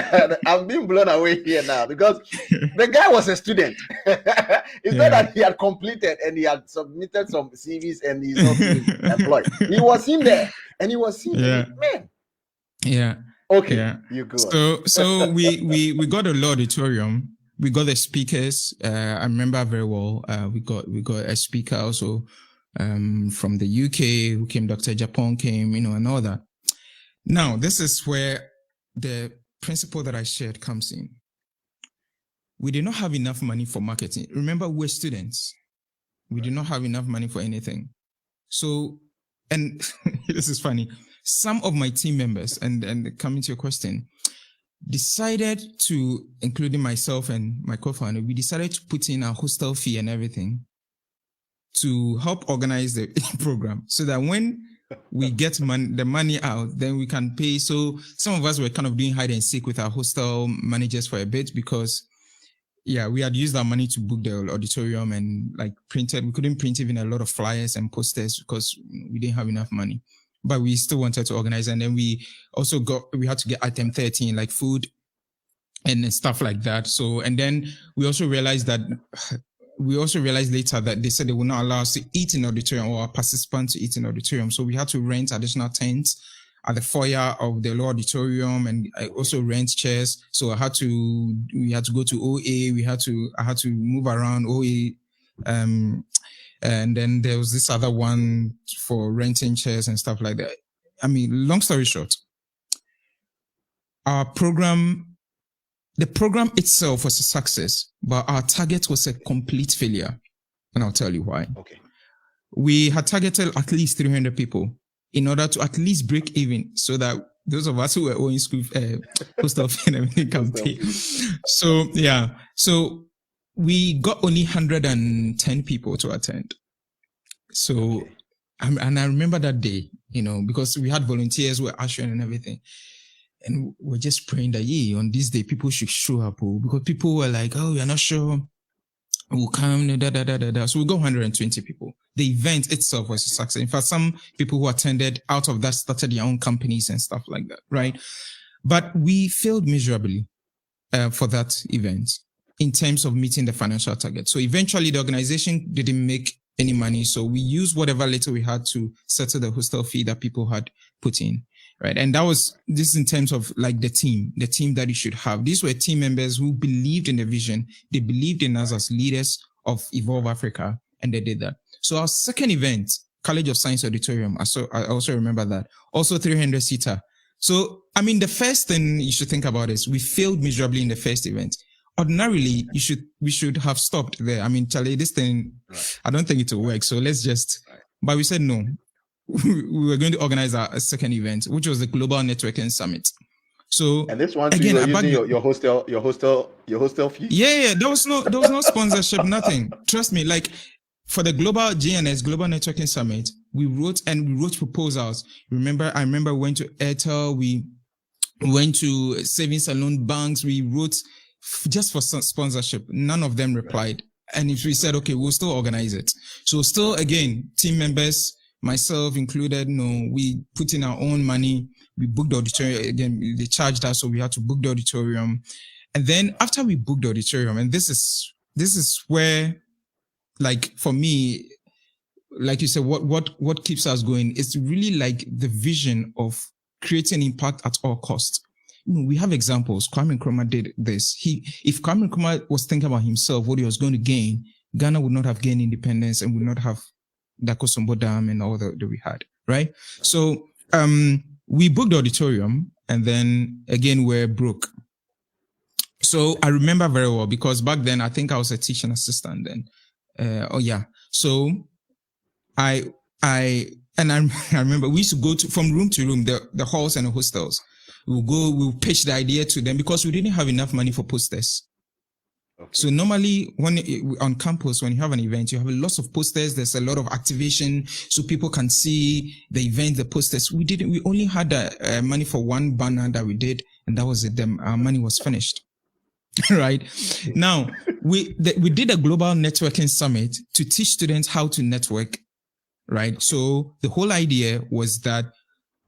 I'm being blown away here now because the guy was a student. It's not that he had completed and he had submitted some CVs and he's not being employed. He was in there and he was seeing man. Yeah. Okay. Yeah. You go. So we got a law auditorium. We got the speakers. I remember very well. We got a speaker also from the UK who came. Dr. Japan came, and all that. Now, this is where the principle that I shared comes in. We did not have enough money for marketing. Remember, we're students. We did not have enough money for anything. So, and this is funny. Some of my team members, and coming to your question, decided to, including myself and my co-founder, we decided to put in a hostel fee and everything to help organize the program so that when we get the money out, then we can pay. So some of us were kind of doing hide and seek with our hostel managers for a bit because, we had used our money to book the auditorium and printed. We couldn't print even a lot of flyers and posters because we didn't have enough money. But we still wanted to organize. And then we had to get item 13, like food and stuff like that. So, and then we also realized later that they said they would not allow us to eat in auditorium or our participants to eat in auditorium. So we had to rent additional tents at the foyer of the law auditorium, and I also rent chairs. So we had to go to OA. I had to move around OA. And then there was this other one for renting chairs and stuff like that. I mean, long story short, the program itself was a success, but our target was a complete failure. And I'll tell you why. Okay. We had targeted at least 300 people in order to at least break even so that those of us who were owing school, hostel fee and everything can pay. So, So we got only 110 people to attend. So, okay. And I remember that day, because we had volunteers who were ushering and everything. And we're just praying that, on this day, people should show up. Because people were like, oh, you're not sure. We'll come, So we got 120 people. The event itself was a success. In fact, some people who attended out of that started their own companies and stuff like that, right? But we failed miserably for that event in terms of meeting the financial target. So eventually the organization didn't make any money. So we used whatever little we had to settle the hostel fee that people had put in, right? And this in terms of the team that you should have. These were team members who believed in the vision. They believed in us as leaders of Evolve Africa, and they did that. So our second event, College of Science Auditorium, I also remember that. Also 300-seater. So, I mean, the first thing you should think about is we failed miserably in the first event. Ordinarily, we should have stopped there. I mean, Charlie, this thing, I don't think it will work. So let's but we said no. We were going to organize a second event, which was the Global Networking Summit. So, and this one, again, you were using your hostel fee? Yeah. There was no sponsorship, nothing. Trust me, for the Global GNS, Global Networking Summit, we wrote proposals. I remember we went to Airtel, we went to savings and loan banks, we wrote just for sponsorship. None of them replied. And if we said, okay, we'll still organize it. So still, again, team members, myself included, we put in our own money. We booked the auditorium. Again, they charged us, so we had to book the auditorium. And then after we booked the auditorium, and this is where, for me, like you said, what keeps us going is really the vision of creating impact at all costs. we have examples. Kwame Nkrumah did this. If Kwame Nkrumah was thinking about himself, what he was going to gain, Ghana would not have gained independence and would not have the Kosombo Dam and all that we had, right? So we booked the auditorium, and then again we're broke. So I remember very well because back then I think I was a teaching assistant then. So I remember we used to go from room to room, the halls and the hostels. We'll pitch the idea to them because we didn't have enough money for posters. Okay. So normally on campus, when you have an event, you have lots of posters. There's a lot of activation so people can see the event, the posters. We only had money for one banner that we did, and that was it. Our money was finished. Right. Now, we did a global networking summit to teach students how to network. Right. So the whole idea was that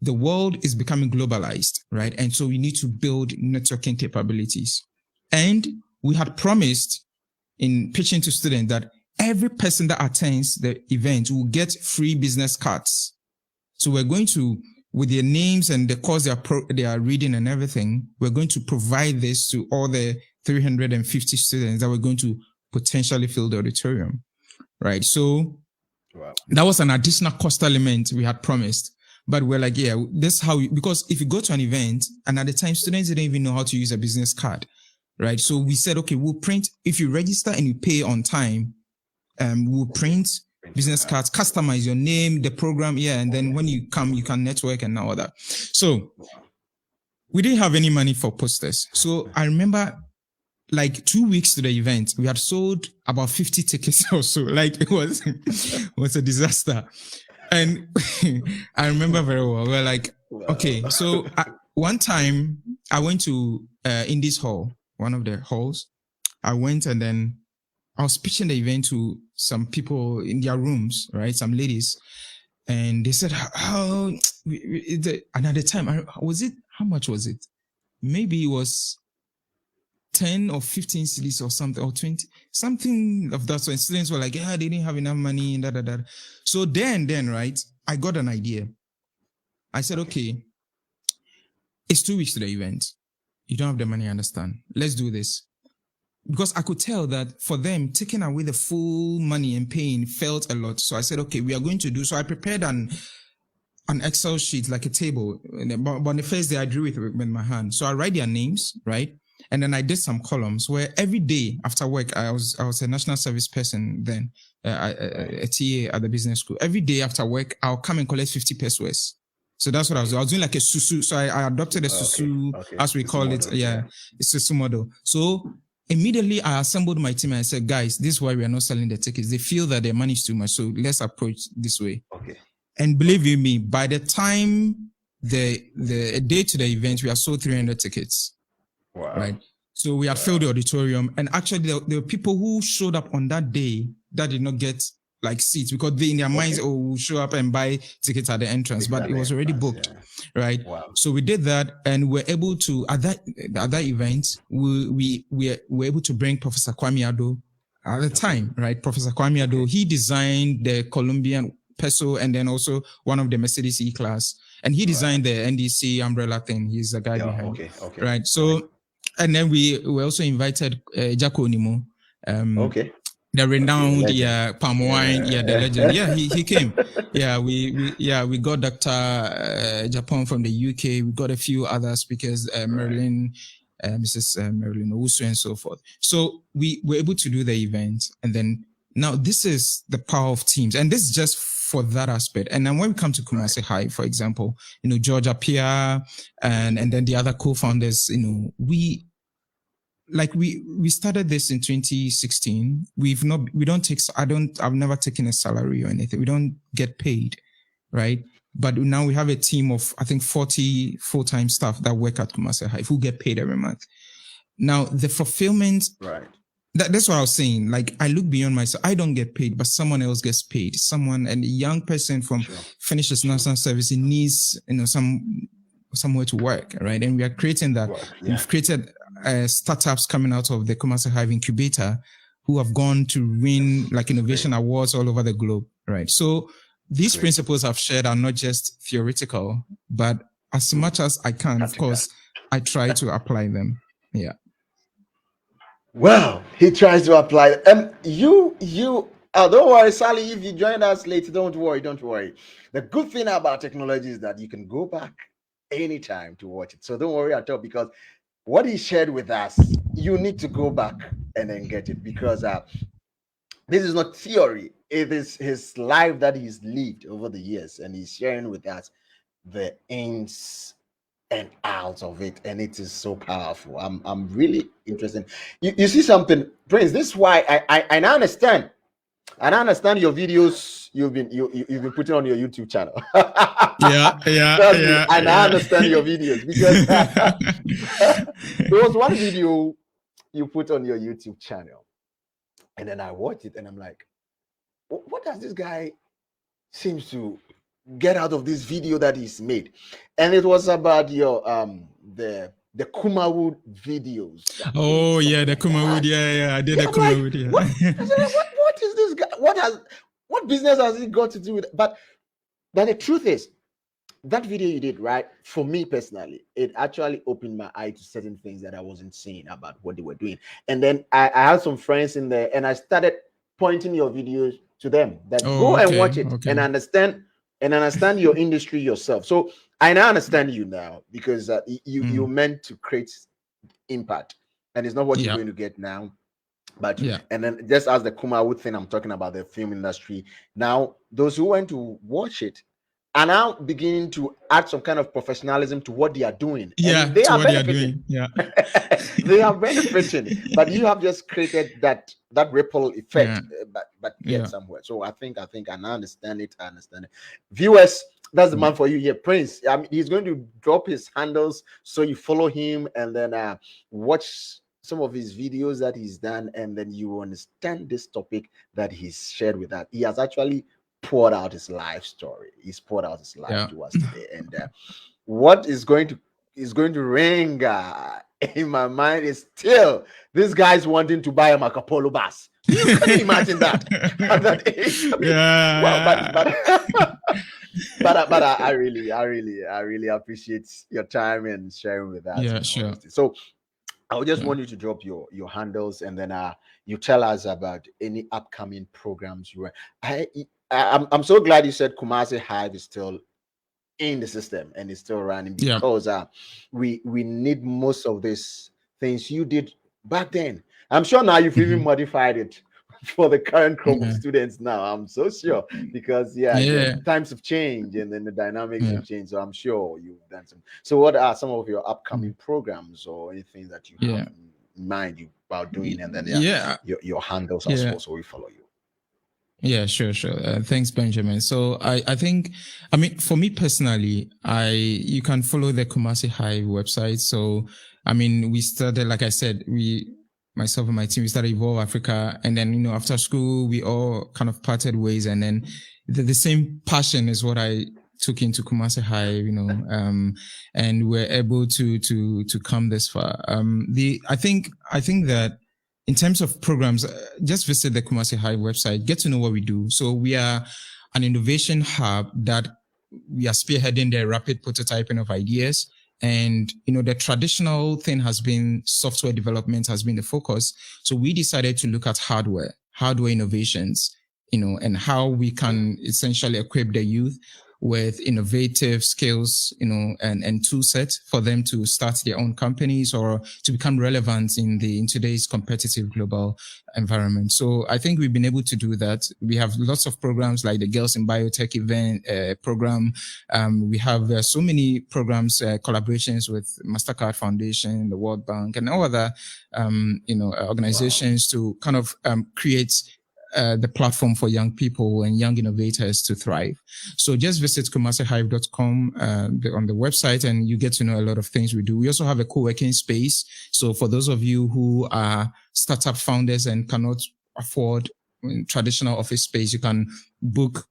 the world is becoming globalized. Right. And so we need to build networking capabilities. And we had promised in pitching to students that every person that attends the event will get free business cards. So we're going to, with their names and the course they are reading and everything, we're going to provide this to all the 350 students that were going to potentially fill the auditorium, right? So that was an additional cost element we had promised. But we're like, yeah, this is how because if you go to an event, and at the time, students didn't even know how to use a business card, right? So we said, okay, we'll print, if you register and you pay on time, we'll print business cards, customize your name, the program, and then when you come, you can network and all that. So we didn't have any money for posters. So I remember like 2 weeks to the event, we had sold about 50 tickets or so. Like it was a disaster. And I remember very well. We're like, okay. So one time I went to Indies Hall, one of the halls. I went and then I was pitching the event to some people in their rooms, right? Some ladies. And they said, and at the time, how much was it? Maybe it was 10 or 15 cedis or something, or 20, something of that. So students were like, they didn't have enough money, and da. So then, right, I got an idea. I said, okay, it's 2 weeks to the event. You don't have the money, I understand. Let's do this. Because I could tell that for them, taking away the full money and paying felt a lot. So I said, okay, we are going to do. So I prepared an Excel sheet, like a table. But on the first day, I drew it with my hand. So I write their names, right? And then I did some columns where every day after work, I was a national service person then, a TA at the business school. Every day after work, I'll come and collect 50 pesos. So that's what I was doing. I was doing like a susu. So I adopted a susu, as we call it. Yeah, it's a susu model. So immediately I assembled my team and I said, guys, this is why we are not selling the tickets. They feel that their money is too much. So let's approach this way. Okay. And believe you me, by the time the day to the event, we have sold 300 tickets. Wow. Right. So we had filled the auditorium, and actually there were people who showed up on that day that did not get like seats because they in their minds, we'll show up and buy tickets at the entrance, but it was already booked. Right. Wow. So we did that, and we're able to at that event, we were able to bring Professor Kwame Ado at the time, right? Professor Kwame Ado, he designed the Colombian peso and then also one of the Mercedes E-Class. And he designed the NDC umbrella thing. He's the guy behind it. Okay. Right. So, and then we also invited Jacko Onimo, the renowned palm wine, the legend. Yeah, he came. Yeah, we got Dr. Japan from the UK. We got a few other speakers, Marilyn, Mrs. Marilyn Owusu and so forth. So we were able to do the event. And then now this is the power of teams. And this is just for that aspect. And then when we come to Kumasi High, for example, George Appiah and then the other co-founders, we started this in 2016. I've never taken a salary or anything. We don't get paid, right? But now we have a team of, I think, 40 full-time staff that work at Kumasi High who get paid every month. Now the fulfillment, right? That's what I was saying. Like, I look beyond myself. I don't get paid, but someone else gets paid. And a young person finishes national service, he needs, somewhere to work, right? And we are creating that. Yeah. We've created startups coming out of the Kumasi Hive incubator who have gone to win like innovation awards all over the globe, right? So these principles I've shared are not just theoretical, but as much as I can, of course, I try to apply them. Yeah. Well, he tries to apply. Don't worry, Sally. If you join us late, don't worry, don't worry. The good thing about technology is that you can go back anytime to watch it. So don't worry at all, because what he shared with us, you need to go back and then get it, because this is not theory. It is his life that he's lived over the years, and he's sharing with us the ins and outs of it, and it is so powerful. I'm really interested. You see something, Prince. This is why I now understand. And I understand your videos you've been putting on your YouTube channel. Yeah. Trust me, and I understand your videos, because there was one video you put on your YouTube channel, and then I watched it, and I'm like, what does this guy seems to get out of this video that he's made? And it was about your the Kumawood videos. Oh yeah, the Kumawood. Yeah. I did the Kumawood. Yeah. I said, what is this guy? What business has he got to do with it? But the truth is, that video you did, right? For me personally, it actually opened my eye to certain things that I wasn't seeing about what they were doing. And then I had some friends in there, and I started pointing your videos to them that go and watch it and understand your industry yourself. So I now understand you now, because you meant to create impact, and it's not what you're going to get now. But and then just as the Kumawood thing I'm talking about, the film industry, now those who went to watch it are now beginning to add some kind of professionalism to what they are doing. Yeah, and they are benefiting. Yeah. They are benefiting, but you have just created that ripple effect, but get somewhere. So I think I now understand it. I understand it. Viewers, that's the man for you here, Prince. I mean, he's going to drop his handles, so you follow him and then watch some of his videos that he's done, and then you understand this topic that he's shared with us. He has actually poured out his life story. He's poured out his life to us today, and what is going to ring in my mind is still this guy's wanting to buy a Marco Polo bus. You can imagine that at that age. I mean, well, but I really appreciate your time and sharing with us. Yeah, sure. So I would just want you to drop your handles, and then you tell us about any upcoming programs you are. I'm so glad you said Kumasi Hive is still in the system and it's still running, because we need most of these things you did back then. I'm sure now you've even modified it for the current crop of students now. I'm so sure, because times have changed and then the dynamics have changed. So I'm sure you've done some. So what are some of your upcoming programs or anything that you have in mind about doing, and then your handles as well, so we follow you? Yeah, sure. Thanks, Benjamin. So I think, I mean, for me personally, you can follow the Kumasi Hive website. So, I mean, we started, like I said, myself and my team, we started Evolve Africa. And then, after school, we all kind of parted ways. And then the same passion is what I took into Kumasi Hive, and we're able to come this far. I think that in terms of programs, just visit the Kumasi Hive website, get to know what we do. So we are an innovation hub that we are spearheading the rapid prototyping of ideas. And, the traditional thing has been software development has been the focus. So we decided to look at hardware innovations, and how we can essentially equip the youth with innovative skills, and tool sets for them to start their own companies or to become relevant in today's competitive global environment. So I think we've been able to do that. We have lots of programs like the Girls in Biotech event program. We have so many programs, collaborations with MasterCard Foundation, the World Bank, and all other, organizations to kind of create the platform for young people and young innovators to thrive. So just visit kumasihive.com on the website, and you get to know a lot of things we do. We also have a co-working space. So for those of you who are startup founders and cannot afford traditional office space, you can book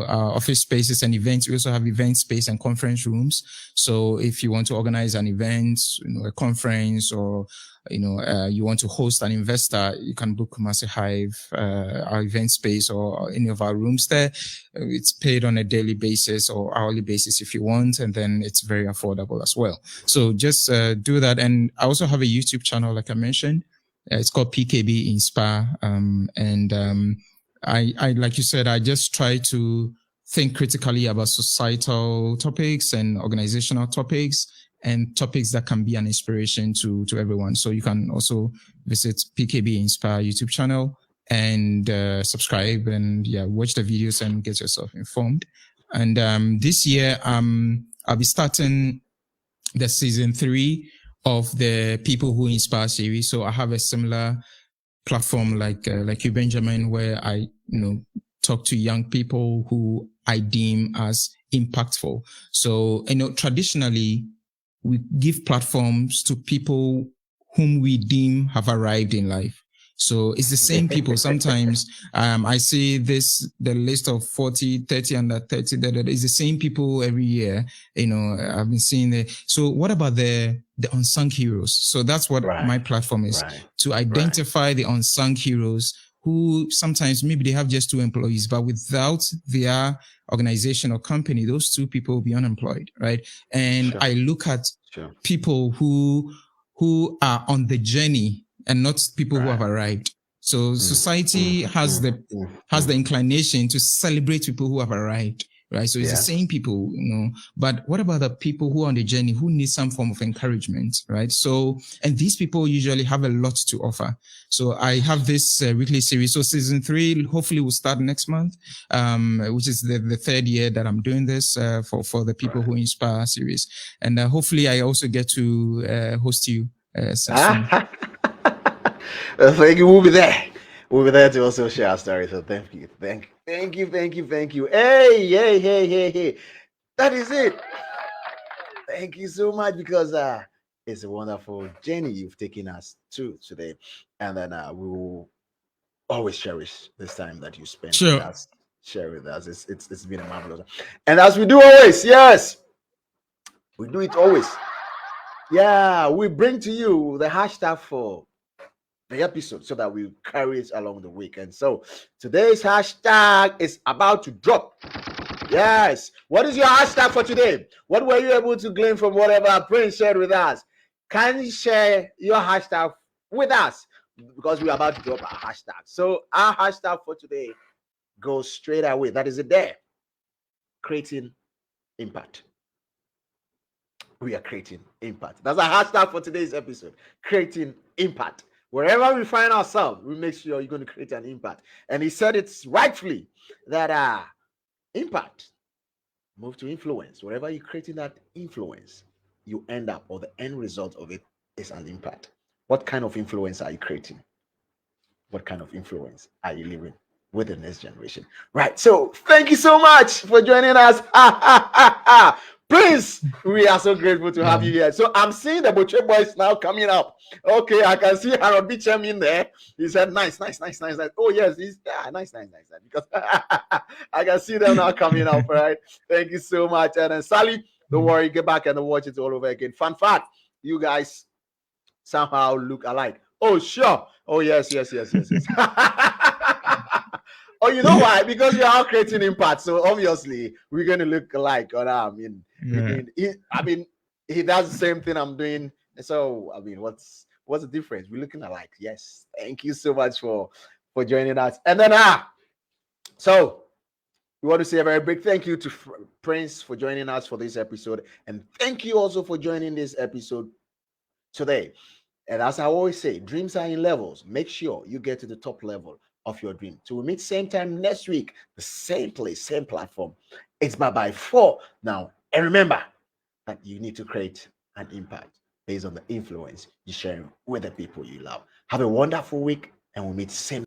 office spaces and events. We also have event space and conference rooms. So if you want to organize an event, a conference, or you want to host an investor, you can book Massive Hive, our event space, or any of our rooms there. It's paid on a daily basis or hourly basis if you want, and then it's very affordable as well. So just do that. And I also have a YouTube channel, like I mentioned. It's called PKB Inspire, I like you said, I just try to think critically about societal topics and organizational topics, and topics that can be an inspiration to everyone. So you can also visit PKB Inspire YouTube channel and subscribe and watch the videos and get yourself informed. And this year, I'll be starting the season 3 of the People Who Inspire series. So I have a similar platform like you, Benjamin, where I talk to young people who I deem as impactful. So traditionally we give platforms to people whom we deem have arrived in life. So it's the same people. Sometimes I see the list of 40, 30 under 30, it's the same people every year. I've been seeing it. So what about the unsung heroes? So that's what my platform is, to identify the unsung heroes who sometimes maybe they have just 2 employees, but without their organization or company, those 2 people will be unemployed, right? And I look at people who are on the journey and not people who have arrived. So society has the inclination to celebrate people who have arrived, right? So it's the same people, but what about the people who are on the journey, who need some form of encouragement, right? So, and these people usually have a lot to offer. So I have this weekly series. So season 3, hopefully will start next month, which is the 3rd year that I'm doing this for the People Who Inspire series. And hopefully I also get to host you soon. Thank you. We'll be there. We'll be there to also share our story. So thank you. Hey. That is it. Thank you so much, because it's a wonderful journey you've taken us to today. And then we will always cherish this time that you spent with us, share with us. It's been a marvelous. And as we do always, we do it always. We bring to you the hashtag for the episode so that we carry it along the week. And so today's hashtag is about to drop. Yes. What is your hashtag for today? What were you able to glean from whatever Prince shared with us? Can you share your hashtag with us? Because we're about to drop our hashtag. So our hashtag for today goes straight away. That is it there. Creating impact. We are creating impact. That's our hashtag for today's episode. Creating impact. Wherever we find ourselves, we make sure you're going to create an impact. And he said it's rightfully that impact move to influence. Wherever you're creating that influence, you end up, or the end result of it is an impact. What kind of influence are you creating? What kind of influence are you leaving with the next generation? Right. So thank you so much for joining us. Prince, we are so grateful to have you here. So I'm seeing the Butcher Boys now coming up. Okay, I can see Harold Beecham in there. He said, nice. Oh, yes, he's nice. Because I can see them now coming up, right? Thank you so much. And then Sally, don't worry, get back and watch it all over again. Fun fact, you guys somehow look alike. Oh, sure. Oh, yes. Oh, you know why? Because we are all creating impact. So obviously we're going to look alike. He does the same thing I'm doing. So what's the difference? We're looking alike. Yes. Thank you so much for joining us. And then so we want to say a very big thank you to Prince for joining us for this episode, and thank you also for joining this episode today. And as I always say, dreams are in levels. Make sure you get to the top level of your dream. So we'll meet same time next week, the same place, same platform. It's by 4 now. And remember that you need to create an impact based on the influence you share with the people you love. Have a wonderful week, and we'll meet same